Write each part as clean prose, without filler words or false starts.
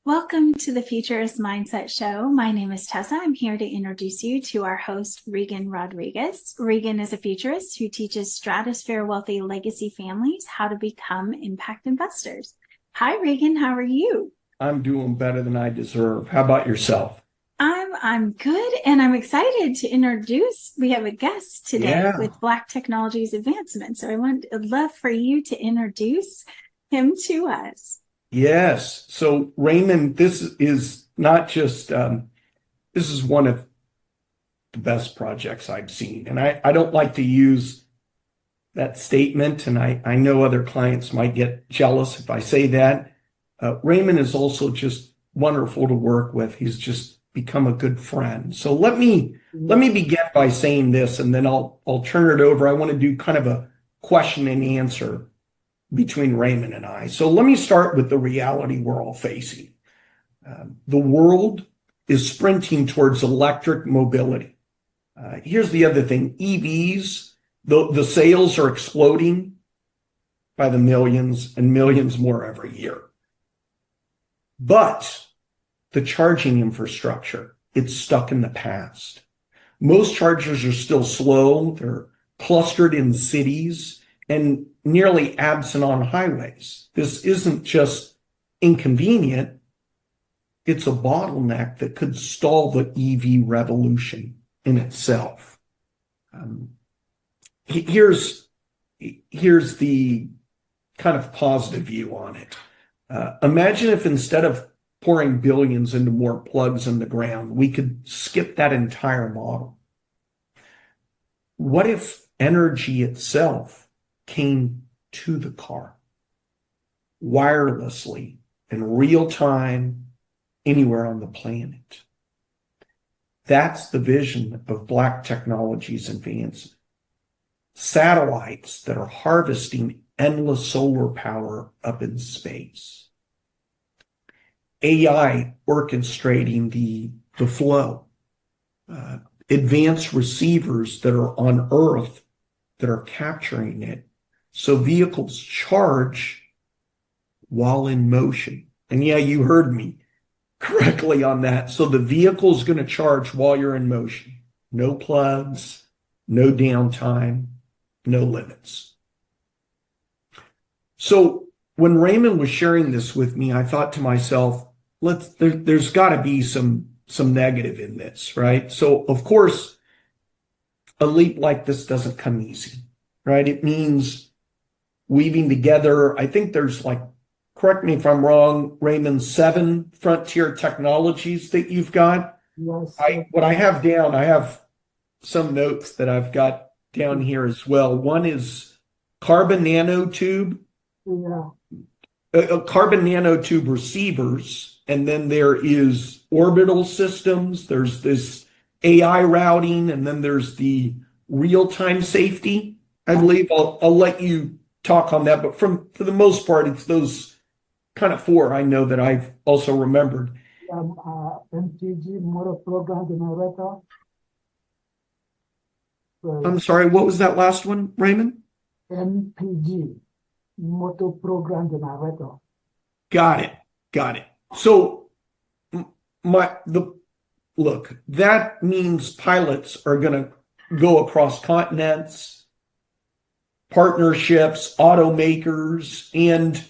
Welcome to the Futurist Mindset Show. My name is Tessa. I'm here to introduce you to our host, Reagan Rodriguez. Reagan is a futurist who teaches stratosphere wealthy legacy families how to become impact investors. Hi, Reagan. How are you? I'm doing better than I deserve. How about yourself? I'm good, and I'm excited to introduce. We have a guest today Yeah. with Black Technologies Advancement. So I'd love for you to introduce him to us. Yes. So Raymond, this is not just this is one of the best projects I've seen. And I don't like to use that statement, and I know other clients might get jealous if I say that. Raymond is also just wonderful to work with. He's just become a good friend. So let me begin by saying this, and then I'll turn it over. I want to do kind of a question and answer between Raymond and I. So let me start with the reality we're all facing. The world is sprinting towards electric mobility. Here's the other thing. EVs, the sales are exploding by the millions and millions more every year. But the charging infrastructure, it's stuck in the past. Most chargers are still slow. They're clustered in cities and nearly absent on highways. This isn't just inconvenient. It's a bottleneck that could stall the EV revolution in itself. Here's the kind of positive view on it. Imagine if instead of pouring billions into more plugs in the ground, we could skip that entire model. What if energy itself came to the car wirelessly in real time anywhere on the planet? That's the vision of Black Technologies Advancement. Satellites that are harvesting endless solar power up in space. AI orchestrating the flow. Advanced receivers that are on Earth that are capturing it. So vehicles charge while in motion. And yeah, you heard me correctly on that. So the vehicle is going to charge while you're in motion. No plugs, no downtime, no limits. So when Raymond was sharing this with me, I thought to myself, there's got to be some negative in this, right? So of course, a leap like this doesn't come easy, right? It means weaving together. I think there's correct me if I'm wrong, Raymond, 7 frontier technologies that you've got. Yes. What I have down, I have some notes that I've got down here as well. One is carbon nanotube. Yeah. Carbon nanotube receivers, and then there is orbital systems, there's this AI routing, and then there's the real-time safety. I believe I'll let you talk on that, but for the most part, it's those kind of 4 I know that I've also remembered. MTG motor program generator. I'm sorry, what was that last one, Raymond? MPG motor program generator. Got it. So look, that means pilots are going to go across continents, partnerships, automakers, and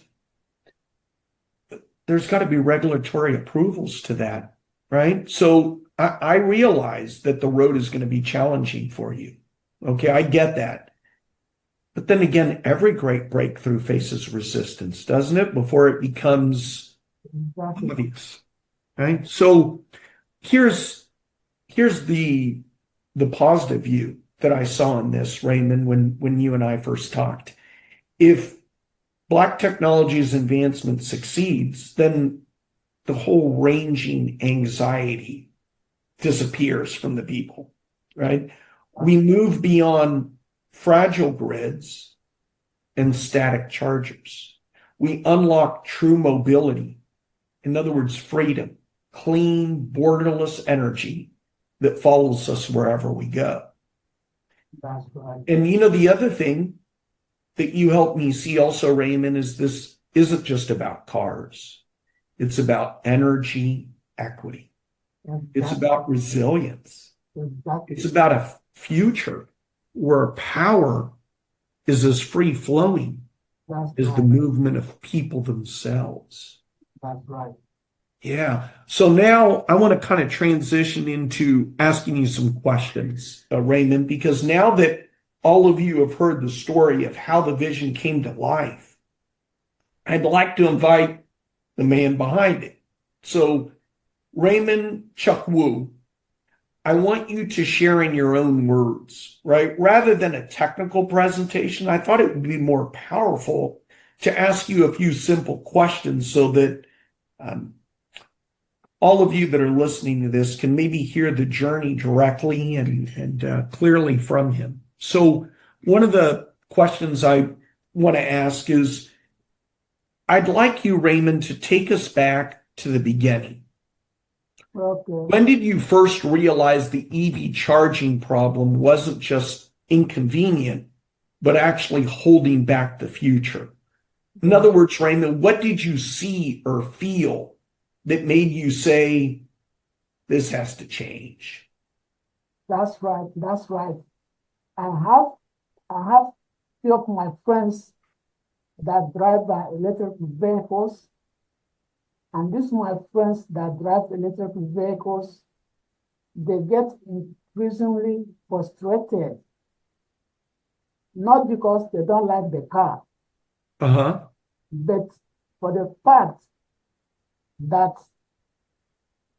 there's got to be regulatory approvals to that, right? So I realize that the road is going to be challenging for you. Okay, I get that. But then again, every great breakthrough faces resistance, doesn't it? Before it becomes obvious, right? So here's the positive view that I saw in this, Raymond, when you and I first talked. If Black Technologies Advancement succeeds, then the whole ranging anxiety disappears from the people, right? We move beyond fragile grids and static chargers. We unlock true mobility. In other words, freedom, clean, borderless energy that follows us wherever we go. That's right. And the other thing that you helped me see also, Raymond, is this isn't just about cars. It's about energy equity. It's about resilience. It's about a future where power is as free flowing as the movement of people themselves. That's right. Yeah. So now I want to kind of transition into asking you some questions, Raymond, because now that all of you have heard the story of how the vision came to life, I'd like to invite the man behind it. So, Raymond Chukwu, I want you to share in your own words, right? Rather than a technical presentation, I thought it would be more powerful to ask you a few simple questions so that all of you that are listening to this can maybe hear the journey directly and clearly from him. So one of the questions I want to ask is, I'd like you, Raymond, to take us back to the beginning. Okay. When did you first realize the EV charging problem wasn't just inconvenient, but actually holding back the future? In other words, Raymond, what did you see or feel that made you say, this has to change? That's right. That's right. I have few of my friends that drive electric vehicles, and these my friends that drive electric vehicles, they get increasingly frustrated, not because they don't like the car, but for the fact that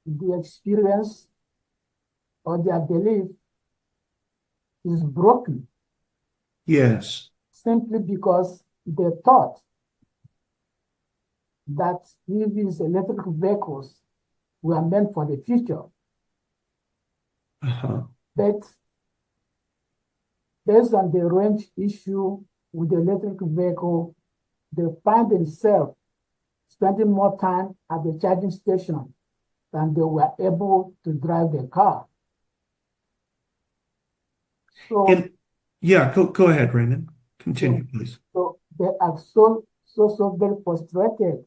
the experience or their belief is broken. Yes. Simply because they thought that EVs, electric vehicles, were meant for the future. But based on the range issue with the electric vehicle, they find themselves spending more time at the charging station than they were able to drive the car. So, go ahead, Raymond. Continue, please. So they are so very frustrated.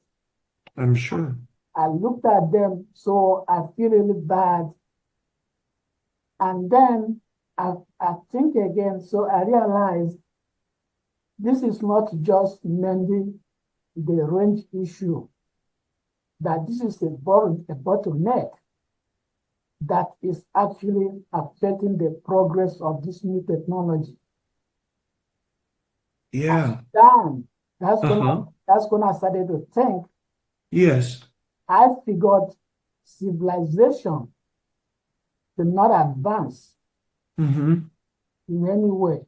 I'm sure. I looked at them, so I feel really bad. And then I think again, so I realized this is not just mainly the range issue, that this is a bottleneck that is actually affecting the progress of this new technology. Yeah. Then that's when I started to think. Yes. I figured civilization did not advance in any way.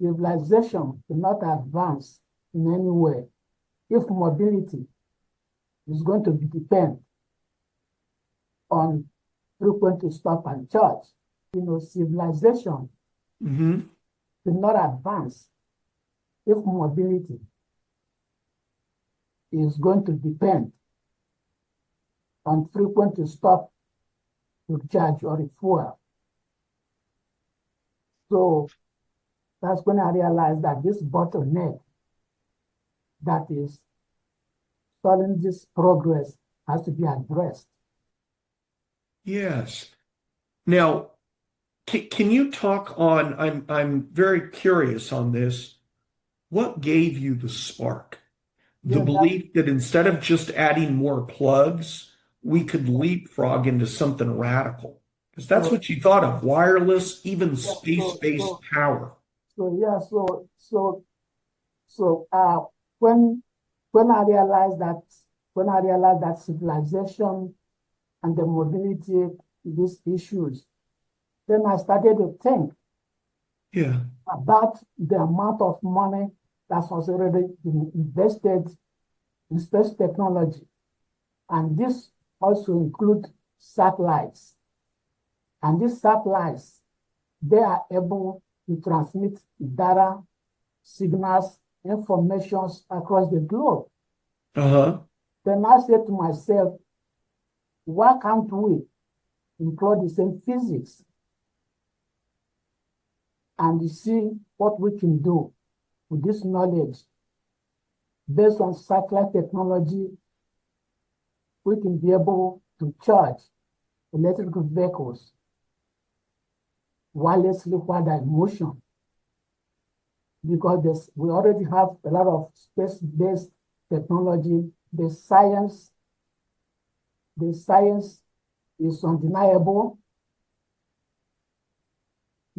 Civilization did not advance in any way if mobility is going to depend on frequent stop and charge. Civilization did not advance if mobility is going to depend on frequent stop to charge or refuel. So that's when I realized that this bottleneck that is stalling this progress has to be addressed. Yes. Now, can you talk on, I'm very curious on this. What gave you the spark? The belief that instead of just adding more plugs, we could leapfrog into something radical. Because that's what you thought of, wireless, even space-based power. When I realized that civilization and the mobility, these issues, then I started to think about the amount of money that's already been invested in space technology. And this also includes satellites. And these satellites, they are able to transmit data, signals, informations across the globe. Then I said to myself, why can't we employ the same physics and see what we can do with this knowledge based on satellite technology, we can be able to charge electric vehicles wirelessly while they're in motion, because we already have a lot of space-based technology. The science is undeniable,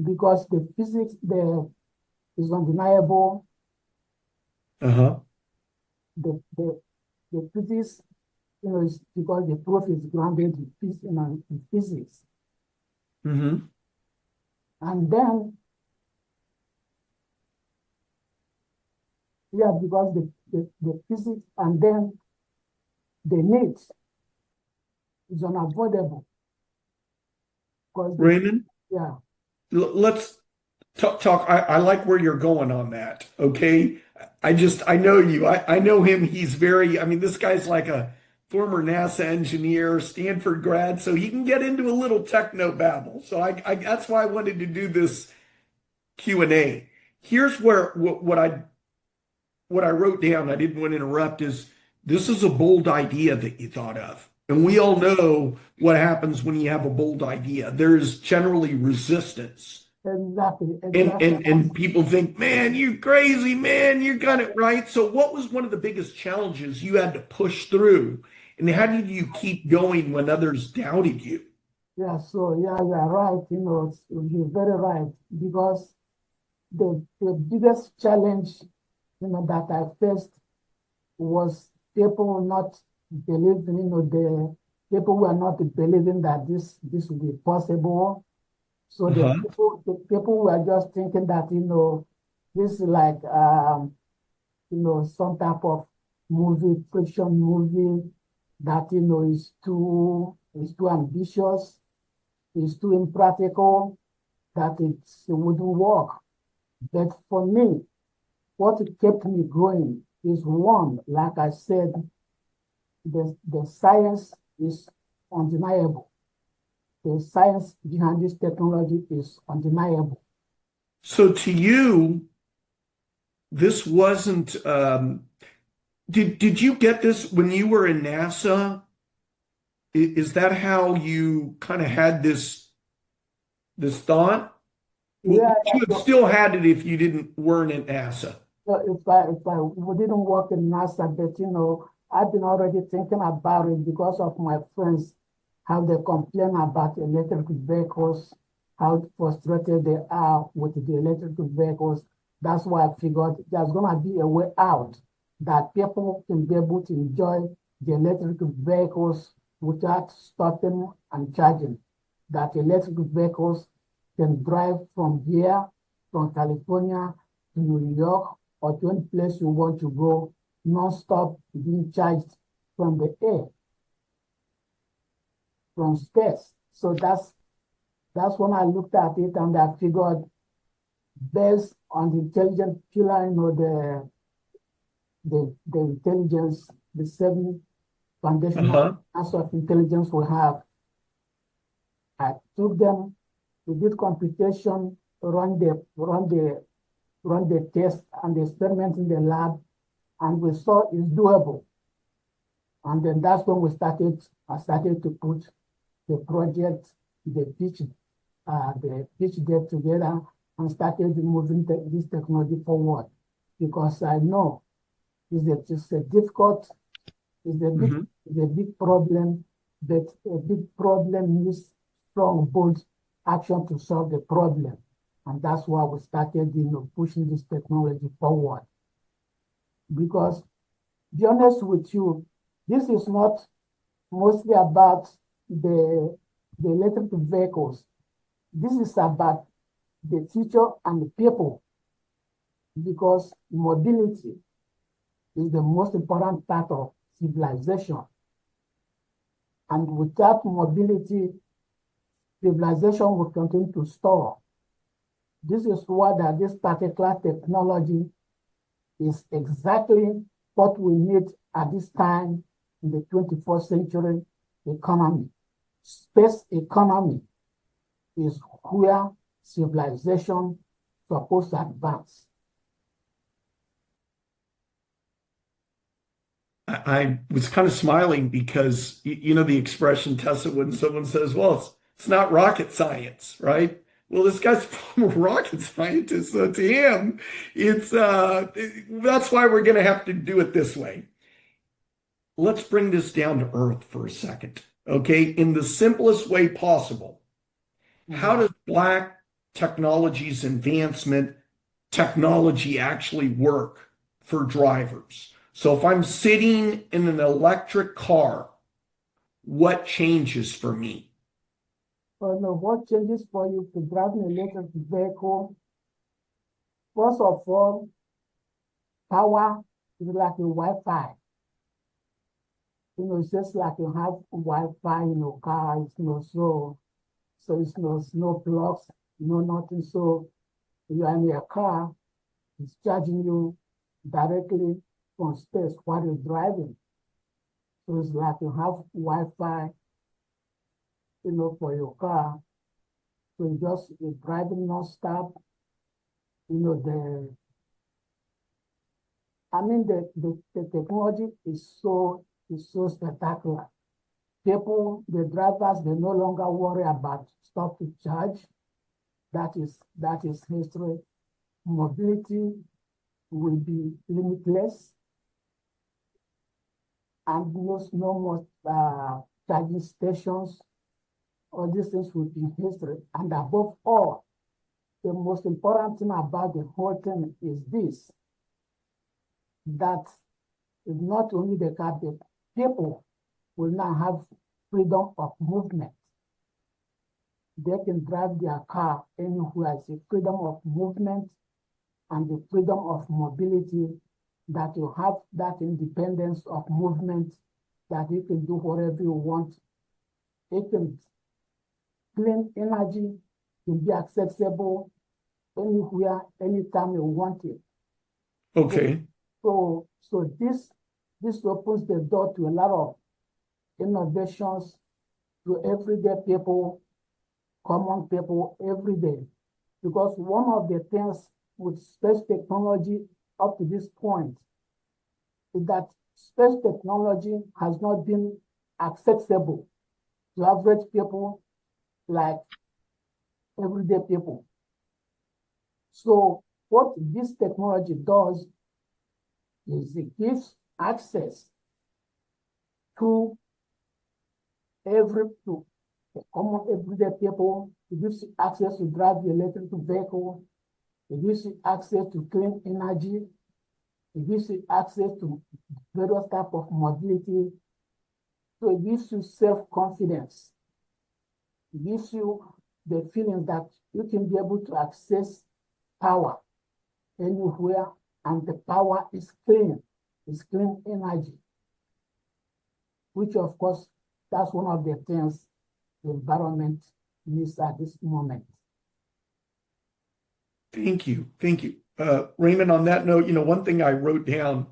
because the physics there is undeniable. Uh-huh. The physics, is because the proof is grounded in physics. Mm-hmm. And then, yeah, because the physics, and then the need is unavoidable. Raymond, Yeah. let's talk. I like where you're going on that. Okay. I know you. I know him. He's very, I mean, this guy's like a former NASA engineer, Stanford grad, so he can get into a little techno babble. So that's why I wanted to do this Q&A. Here's where what I wrote down, I didn't want to interrupt, is this is a bold idea that you thought of. And we all know what happens when you have a bold idea. There's generally resistance. Exactly. And people think, man, you're crazy, man, you got it right. So what was one of the biggest challenges you had to push through? And how did you keep going when others doubted you? Yeah, so yeah, you're right. You're very right, because the biggest challenge, that I faced was people not believing, the people were not believing that this would be possible. So the people were just thinking that, this is like, some type of movie, fiction movie that, is too ambitious, is too impractical, that it wouldn't work. But for me, what kept me going is, one, like I said, the science is undeniable. The science behind this technology is undeniable. So to you, this wasn't, did you get this when you were in NASA? Is that how you kind of had this thought? Yeah, You would still had it if you weren't at NASA. so if I didn't work in NASA, but I've been already thinking about it because of my friends, how they complain about electric vehicles, how frustrated they are with the electric vehicles. That's why I figured there's gonna be a way out, that people can be able to enjoy the electric vehicles without stopping and charging. That electric vehicles can drive from here, from California to New York, or to any place you want to go, non-stop, being charged from the air, from space. So that's when I looked at it, and I figured, based on the intelligent pillar, the intelligence, the 7 foundational aspects of intelligence we have, I took them, we did computation, run the test and the experiment in the lab, and we saw it's doable. And then that's when I started to put the project, the pitch deck together, and started moving this technology forward, because I know it's a difficult, it's a big problem, but a big problem needs strong, bold action to solve the problem. And that's why we started, pushing this technology forward. Because, to be honest with you, this is not mostly about the electric vehicles. This is about the future and the people, because mobility is the most important part of civilization. And without mobility, civilization will continue to stall. This is why this particular technology is exactly what we need at this time in the 21st century economy. Space economy is where civilization is supposed to advance. I was kind of smiling because you know the expression, Tessa, when someone says, well, it's not rocket science, right? Well, this guy's a rocket scientist, so to him, it's that's why we're gonna have to do it this way. Let's bring this down to earth for a second, okay? In the simplest way possible. How does Black technology's advancement technology actually work for drivers? So if I'm sitting in an electric car, what changes for me? Well, no, what changes for you to drive an electric vehicle? First of all, power is like a Wi-Fi. It's just like you have Wi-Fi in your car, so it's no plugs, no nothing. So you are in your car, it's charging you directly from space while you're driving. So it's like you have Wi-Fi, for your car. So you're driving non-stop. The technology is so spectacular. People, the drivers, they no longer worry about stuff to charge. That is history. Mobility will be limitless, and no more charging stations. All these things will be history. And above all, the most important thing about the whole thing is this: that it's not only the car, the people will now have freedom of movement. They can drive their car anywhere. It's a freedom of movement and the freedom of mobility, that you have that independence of movement, that you can do whatever you want. It can clean energy can be accessible anywhere, anytime you want it. Okay. So this opens the door to a lot of innovations to everyday people, common people every day. Because one of the things with space technology up to this point is that space technology has not been accessible to average people like everyday people. So what this technology does is it gives access to common everyday people. It gives you access to drive the electric vehicle. It gives you access to clean energy. It gives you access to various types of mobility. So it gives you self-confidence. It gives you the feeling that you can be able to access power anywhere, and the power is clean. It's clean energy, which of course, that's one of the things the environment needs at this moment. Thank you. Thank you. Raymond, on that note, one thing I wrote down,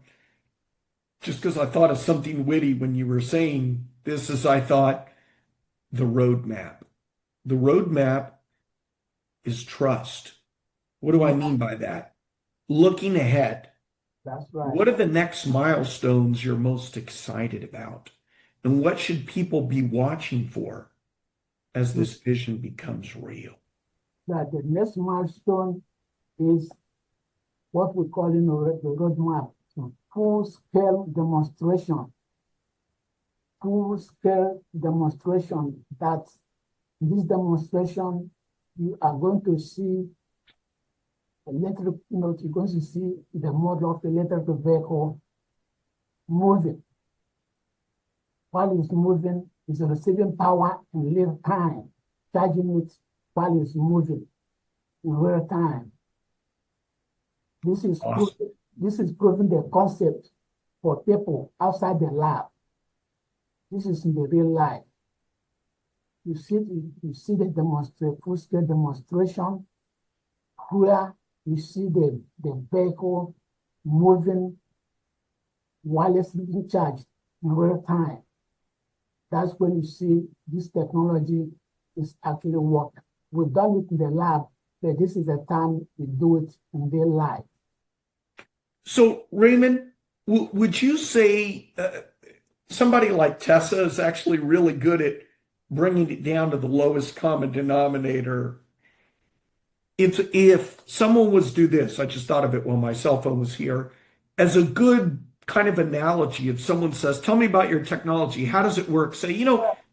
just because I thought of something witty when you were saying this, is I thought the roadmap. The roadmap is trust. What do I mean by that? Looking ahead. That's right. What are the next milestones you're most excited about? And what should people be watching for as this vision becomes real? That the next milestone is what we call the roadmap, full-scale demonstration. Full-scale demonstration. That this demonstration, you are going to see electric, you're going to see the model of the electric vehicle moving. While it's moving, it's receiving power in real time, charging it while it's moving in real time. This is awesome. This is proving the concept for people outside the lab. This is in the real life. You see the full-scale demonstration where you see the vehicle moving while it's being charged in real time. That's when you see this technology is actually working. We've done it in the lab, but this is the time we do it in real life. So, Raymond, Would you say somebody like Tessa is actually really good at bringing it down to the lowest common denominator? If someone was do this, I just thought of it while my cell phone was here, as a good kind of analogy. If someone says, "Tell me about your technology. How does it work?" Say,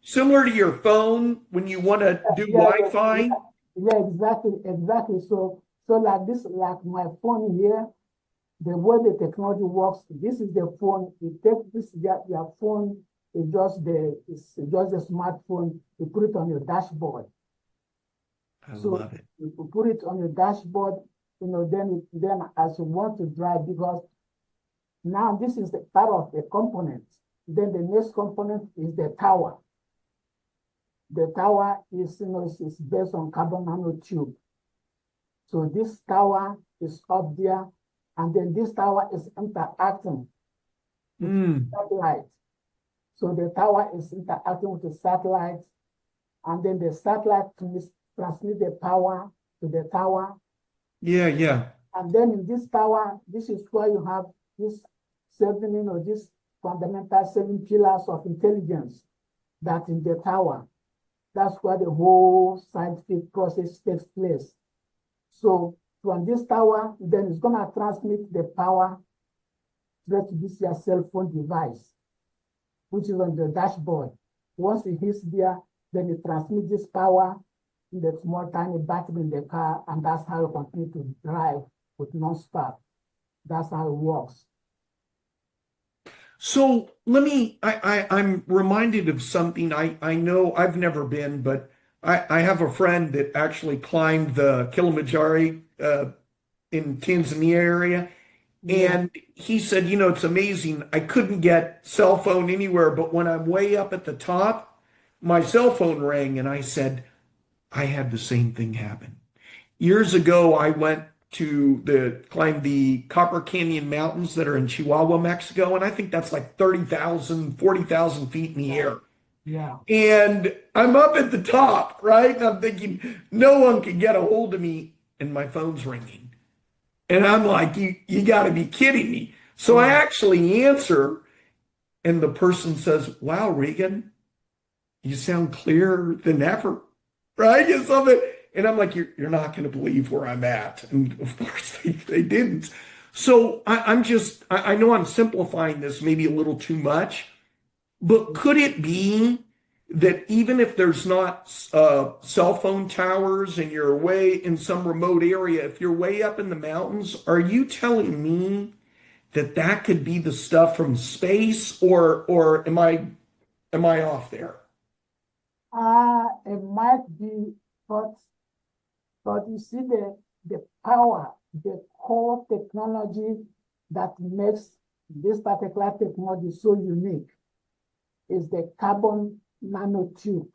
similar to your phone when you want to do Yeah, Wi-Fi. yeah, exactly. So like this, like my phone here, the way the technology works, this is the phone. You take this, your phone, it's just the smartphone. You put it on your dashboard. I So love it. you put it on your dashboard, then as you want to drive, because now this is the part of the component. Then the next component is the tower. The tower is based on carbon nanotube. So this tower is up there, and then this tower is interacting with satellite. So the tower is interacting with the satellite, and then the satellite transmit the power to the tower. Yeah, yeah. And then in this tower, this is where you have this this fundamental 7 pillars of intelligence that in the tower. That's where the whole scientific process takes place. So from this tower, then it's going to transmit the power straight to this your cell phone device, which is on the dashboard. Once it hits there, then it transmits this power in the small tiny battery in the car, and that's how you continue to drive with non-stop. That's how it works. So I'm reminded of something. I know I've never been, but I have a friend that actually climbed the Kilimanjaro in Tanzania area. Yeah. And he said, it's amazing. I couldn't get cell phone anywhere, but when I'm way up at the top, my cell phone rang, and I said, I had the same thing happen. Years ago, I went to climb the Copper Canyon Mountains that are in Chihuahua, Mexico, and I think that's like 30,000, 40,000 feet in the air. Yeah. And I'm up at the top, right? And I'm thinking, no one can get a hold of me, and my phone's ringing. And I'm like, you got to be kidding me. So I actually answer, and the person says, wow, Regan, you sound clearer than ever, right? And something. And I'm like, you're not going to believe where I'm at. And of course they didn't. So I know I'm simplifying this maybe a little too much, but could it be that even if there's not cell phone towers and you're way in some remote area, if you're way up in the mountains, are you telling me that that could be the stuff from space, or am I off there? It might be, but you see the power, the core technology that makes this particular technology so unique is the carbon nanotube.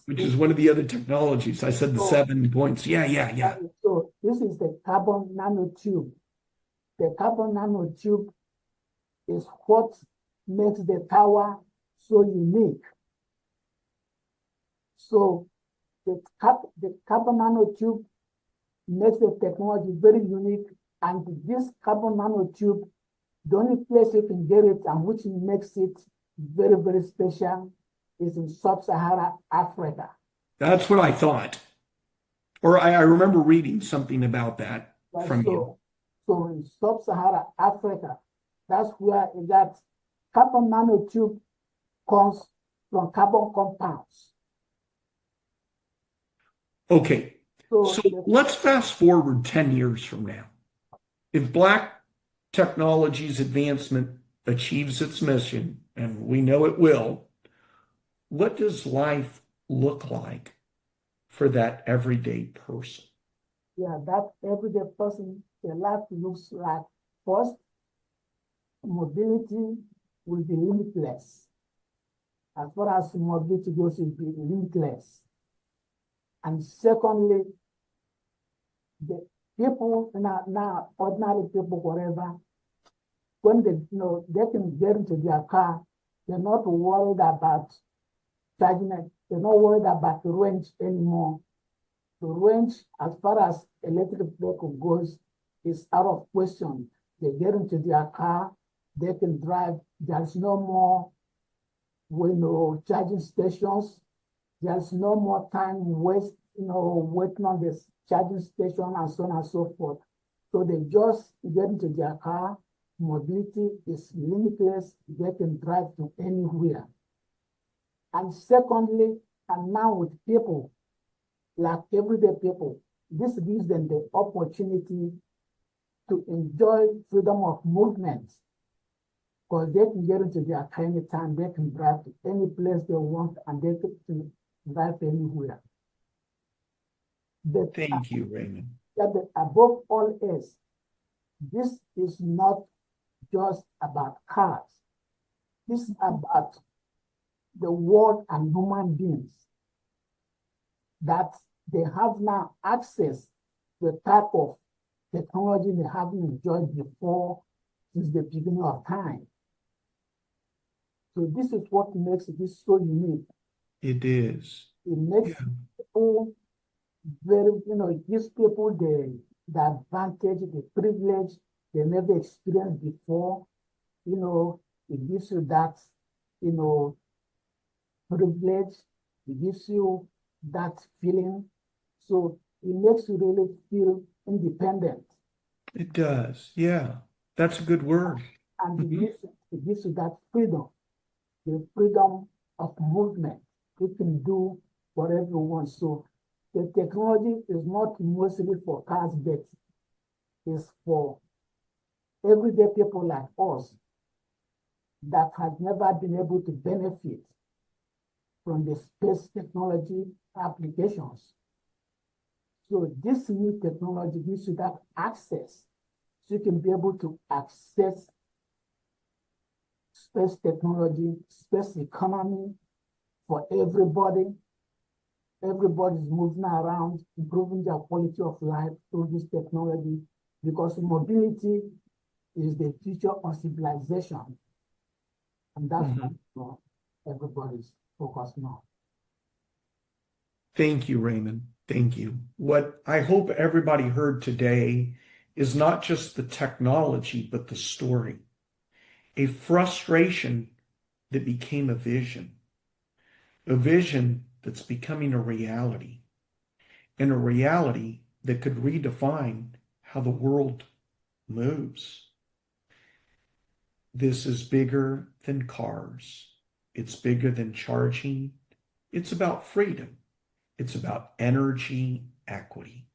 Which is one of the other technologies. I said the 7 points. Yeah. So this is the carbon nanotube. The carbon nanotube is what makes the tower so unique. So the carbon nanotube makes the technology very unique, and this carbon nanotube, the only place you can get it and which makes it very, very special is in sub-Saharan Africa. That's what I thought. Or I remember reading something about that from you. So in sub-Saharan Africa, that's where that carbon nanotube comes from carbon compounds. Okay, so let's fast forward 10 years from now. If black technology's advancement achieves its mission, and we know it will, what does life look like for that everyday person? Yeah, that everyday person, their life looks like, first, mobility will be limitless. As far as mobility goes, it will be limitless. And secondly, the people now ordinary people, whatever, when they can get into their car, they're not worried about charging it. They're not worried about the range anymore. The range, as far as electric vehicle goes, is out of question. They get into their car, they can drive. There's no more, charging stations. There's no more time waiting on this charging station and so on and so forth. So they just get into their car. Mobility is limitless. They can drive to anywhere. And secondly, and now with people, like everyday people, this gives them the opportunity to enjoy freedom of movement, because they can get into their car anytime, they can drive to any place they want, and they can drive anywhere. But, Thank you, Raymond. but above all else, this is not just about cars. This is about the world and human beings, that they have now access to the type of technology they haven't enjoyed before since the beginning of time. So this is what makes this so unique. It is. It makes people very, it gives people the advantage, the privilege they never experienced before. It gives you that, privilege. It gives you that feeling. So it makes you really feel independent. It does. Yeah. That's a good word. And it gives you that freedom, the freedom of movement. You can do whatever you want. So the technology is not mostly for cars, but it's for everyday people like us that have never been able to benefit from the space technology applications. So this new technology gives you that access, so you can be able to access space technology, space economy for everybody. Everybody's moving around, improving their quality of life through this technology, because mobility is the future of civilization. And that's what everybody's focusing on. Thank you, Raymond. Thank you. What I hope everybody heard today is not just the technology, but the story. A frustration that became a vision that's becoming a reality, and a reality that could redefine how the world moves. This is bigger than cars. It's bigger than charging. It's about freedom. It's about energy equity.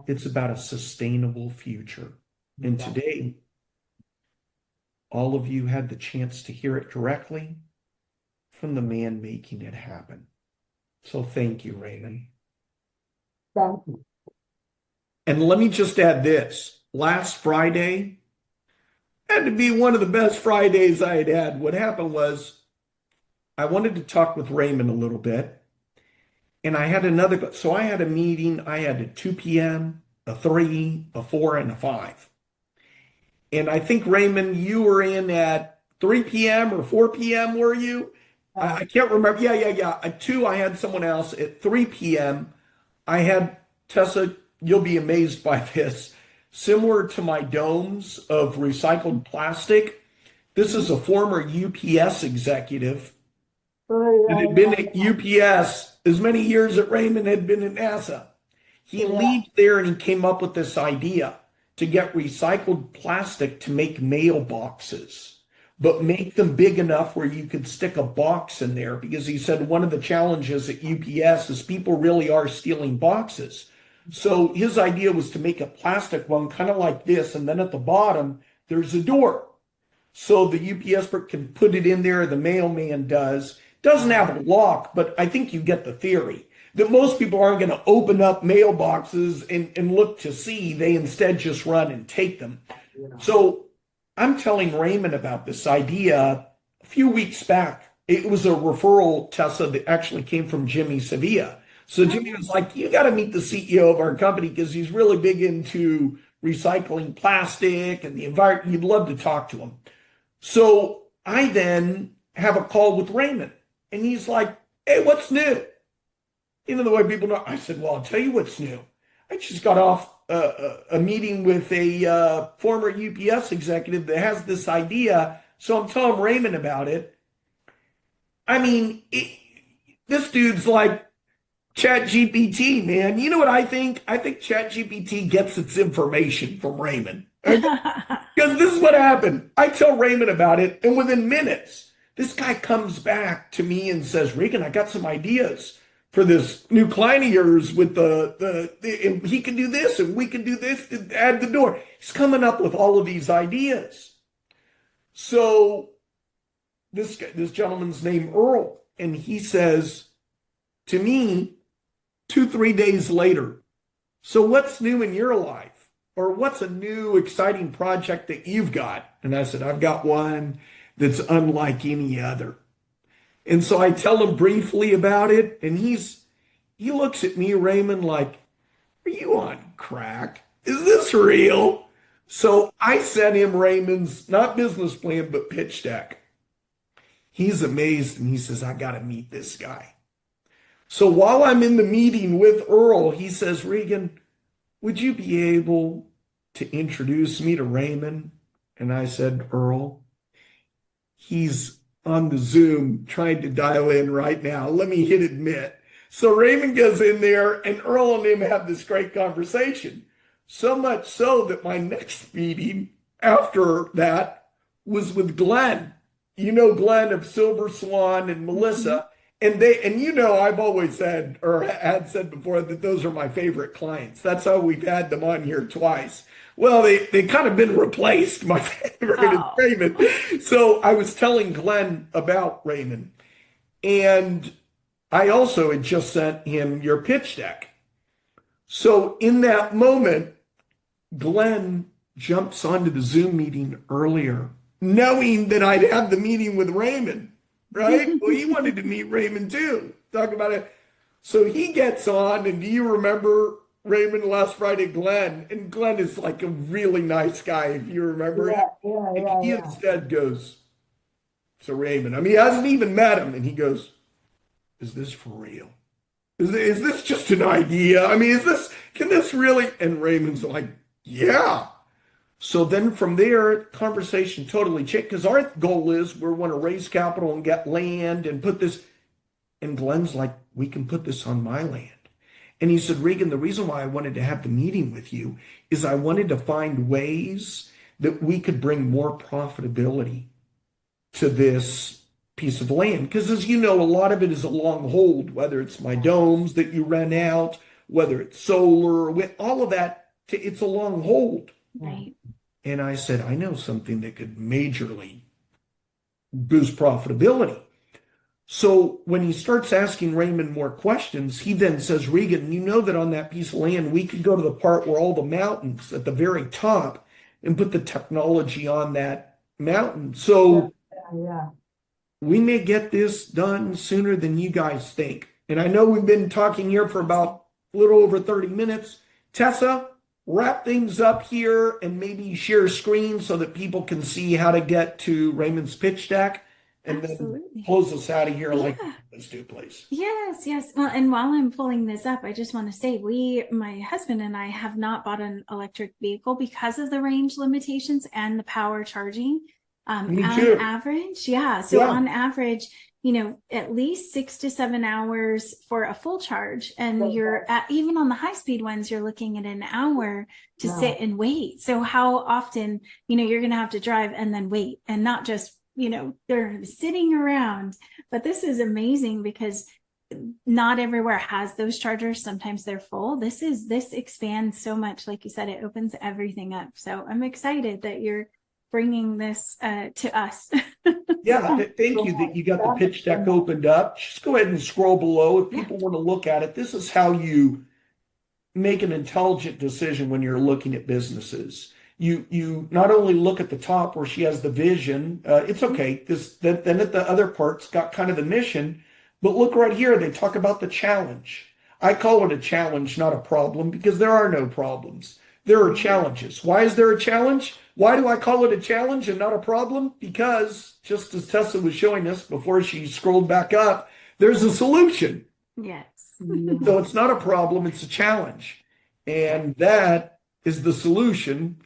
It's about a sustainable future. And today, all of you had the chance to hear it directly from the man making it happen. So thank you, Raymond. Thank you. And let me just add this. Last Friday had to be one of the best Fridays I had had. What happened was I wanted to talk with Raymond a little bit. And I had so I had a meeting. I had a 2 p.m., a 3, a 4, and a 5. And I think, Raymond, you were in at 3 p.m. or 4 p.m., were you? I can't remember. Yeah. At 2, I had someone else. At 3 p.m., I had Tessa. You'll be amazed by this. Similar to my domes of recycled plastic, this is a former UPS executive that had been at UPS as many years that Raymond had been at NASA. He leaves there and he came up with this idea to get recycled plastic to make mailboxes, but make them big enough where you could stick a box in there, because he said one of the challenges at UPS is people really are stealing boxes. So his idea was to make a plastic one kind of like this, and then at the bottom there's a door. So the UPS can put it in there, the mailman does. Doesn't have a lock, but I think you get the theory that most people aren't going to open up mailboxes and look to see. They instead just run and take them. So I'm telling Raymond about this idea a few weeks back. It was a referral, Tessa, that actually came from Jimmy Sevilla. So Jimmy was like, you got to meet the CEO of our company because he's really big into recycling plastic and the environment. You'd love to talk to him. So I then have a call with Raymond. And he's like, hey, what's new? You know, the way people know. I said, well, I'll tell you what's new. I just got off a meeting with a former UPS executive that has this idea. So I'm telling Raymond about it. I mean, this dude's like Chat GPT, man. You know what I think? I think Chat GPT gets its information from Raymond. Because this is what happened. I tell Raymond about it, and within minutes, this guy comes back to me and says, Reagan, I got some ideas for this new client of yours with and he can do this and we can do this to add the door. He's coming up with all of these ideas. So this gentleman's named Earl, and he says to me 2-3 days later, so what's new in your life? Or what's a new exciting project that you've got? And I said, I've got one that's unlike any other. And so I tell him briefly about it, and he looks at me, Raymond, like, are you on crack? Is this real? So I sent him Raymond's, not business plan, but pitch deck. He's amazed, and he says, I got to meet this guy. So while I'm in the meeting with Earl, he says, Reagan, would you be able to introduce me to Raymond? And I said, Earl, he's on the Zoom trying to dial in right now. Let me hit admit. So Raymond goes in there, and Earl and him have this great conversation. So much so that my next meeting after that was with Glenn. You know Glenn of Silver Swan and Melissa. And I've always said, or had said before, that those are my favorite clients. That's how we've had them on here twice. Well, they kind of been replaced. My favorite is Raymond. So I was telling Glenn about Raymond. And I also had just sent him your pitch deck. So in that moment, Glenn jumps onto the Zoom meeting earlier, knowing that I'd have the meeting with Raymond. Right? Well, he wanted to meet Raymond too. Talk about it. So he gets on, and do you remember Raymond last Friday, Glenn? And Glenn is like a really nice guy, if you remember him. And he instead goes, so Raymond, I mean, he hasn't even met him. And he goes, is this for real? Is this just an idea? I mean, can this really? And Raymond's like, yeah. So then from there, conversation totally changed, because our goal is we want to raise capital and get land and put this. And Glenn's like, we can put this on my land. And he said, Reagan, the reason why I wanted to have the meeting with you is I wanted to find ways that we could bring more profitability to this piece of land. Because as you know, a lot of it is a long hold, whether it's my domes that you rent out, whether it's solar, all of that, it's a long hold. Right. And I said, I know something that could majorly boost profitability. So when he starts asking Raymond more questions, he then says, Reagan, you know that on that piece of land, we could go to the part where all the mountains at the very top and put the technology on that mountain. So we may get this done sooner than you guys think. And I know we've been talking here for about a little over 30 minutes. Tessa, wrap things up here and maybe share screen so that people can see how to get to Raymond's pitch deck, and then close us out of here like let's do, please. Yes. Well, and while I'm pulling this up, I just want to say my husband and I have not bought an electric vehicle because of the range limitations and the power charging. Me too. On average, on average, at least 6 to 7 hours for a full charge. And even on the high speed ones, you're looking at an hour to sit and wait. So how often, you're going to have to drive and then wait, and not just, they're sitting around. But this is amazing because not everywhere has those chargers. Sometimes they're full. This expands so much. Like you said, it opens everything up. So I'm excited that you're bringing this to us. Thank you that you got the pitch deck opened up. Just go ahead and scroll below if people want to look at it. This is how you make an intelligent decision when you're looking at businesses. You not only look at the top where she has the vision, it's okay. Then at the other parts got kind of the mission, but look right here. They talk about the challenge. I call it a challenge, not a problem, because there are no problems. There are challenges. Why is there a challenge? Why do I call it a challenge and not a problem? Because just as Tessa was showing us before she scrolled back up, there's a solution. Yes. So it's not a problem, it's a challenge. And that is the solution.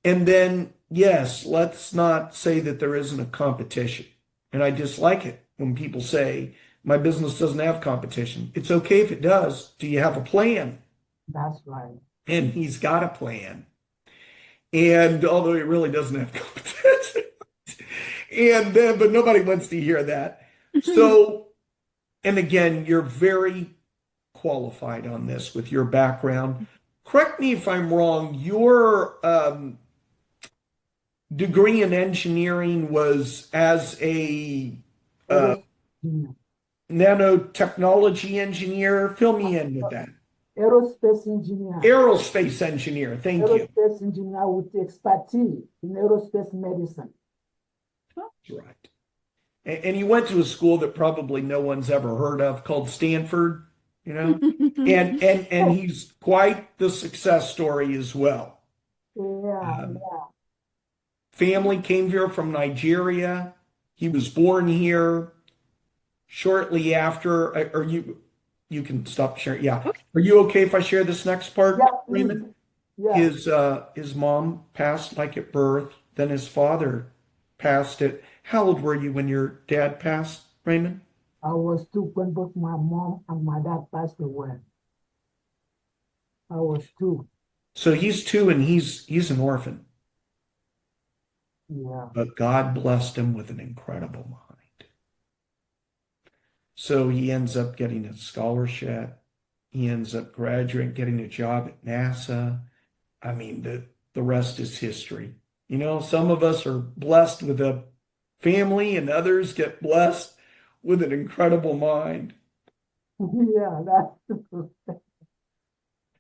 And then, yes, let's not say that there isn't a competition. And I dislike it when people say, my business doesn't have competition. It's okay if it does. Do you have a plan? That's right. And he's got a plan. And although he really doesn't have competition, but nobody wants to hear that. So, and again, you're very qualified on this with your background. Correct me if I'm wrong. Your degree in engineering was as a nanotechnology engineer. Fill me in with that. Aerospace engineer. Aerospace engineer. Thank you. Aerospace engineer with expertise in aerospace medicine. That's right. And he went to a school that probably no one's ever heard of called Stanford, and he's quite the success story as well. Yeah. Family came here from Nigeria. He was born here shortly after. You can stop sharing. Yeah. Are you okay if I share this next part, Raymond? Yeah. His mom passed like at birth. Then his father passed at. How old were you when your dad passed, Raymond? I was 2 when both my mom and my dad passed away. I was 2. So he's 2 and he's an orphan. Yeah. But God blessed him with an incredible mind. So he ends up getting a scholarship. He ends up graduating, getting a job at NASA. I mean, the rest is history. Some of us are blessed with a family and others get blessed with an incredible mind. Yeah, that's true.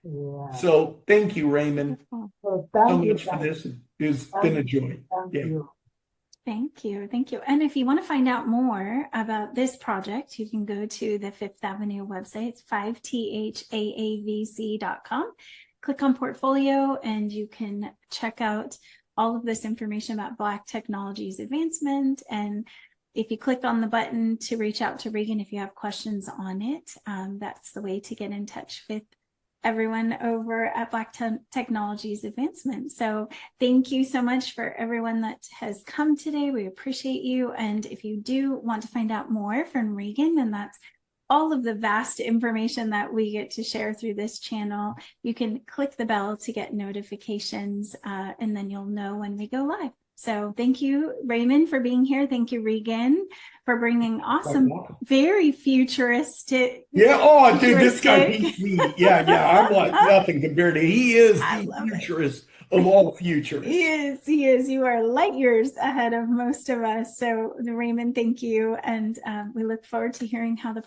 Yeah. So thank you, Raymond, So so much for this. It's been a joy. Thank you. Thank you. Thank you. And if you want to find out more about this project, you can go to the Fifth Avenue website. It's 5thaavc.com. Click on portfolio and you can check out all of this information about Black Technologies Advancement. And if you click on the button to reach out to Reagan, if you have questions on it, that's the way to get in touch with everyone over at Black Technologies Advancement. So thank you so much for everyone that has come today. We appreciate you. And if you do want to find out more from Reagan, and that's all of the vast information that we get to share through this channel, you can click the bell to get notifications, and then you'll know when we go live. So thank you, Raymond, for being here. Thank you, Regan, for bringing awesome, very futuristic. Yeah. Oh, dude, this guy beats me. Yeah. I'm like nothing compared to. He is the futurist of all futurists. He is. You are light years ahead of most of us. So, Raymond, thank you. And we look forward to hearing how the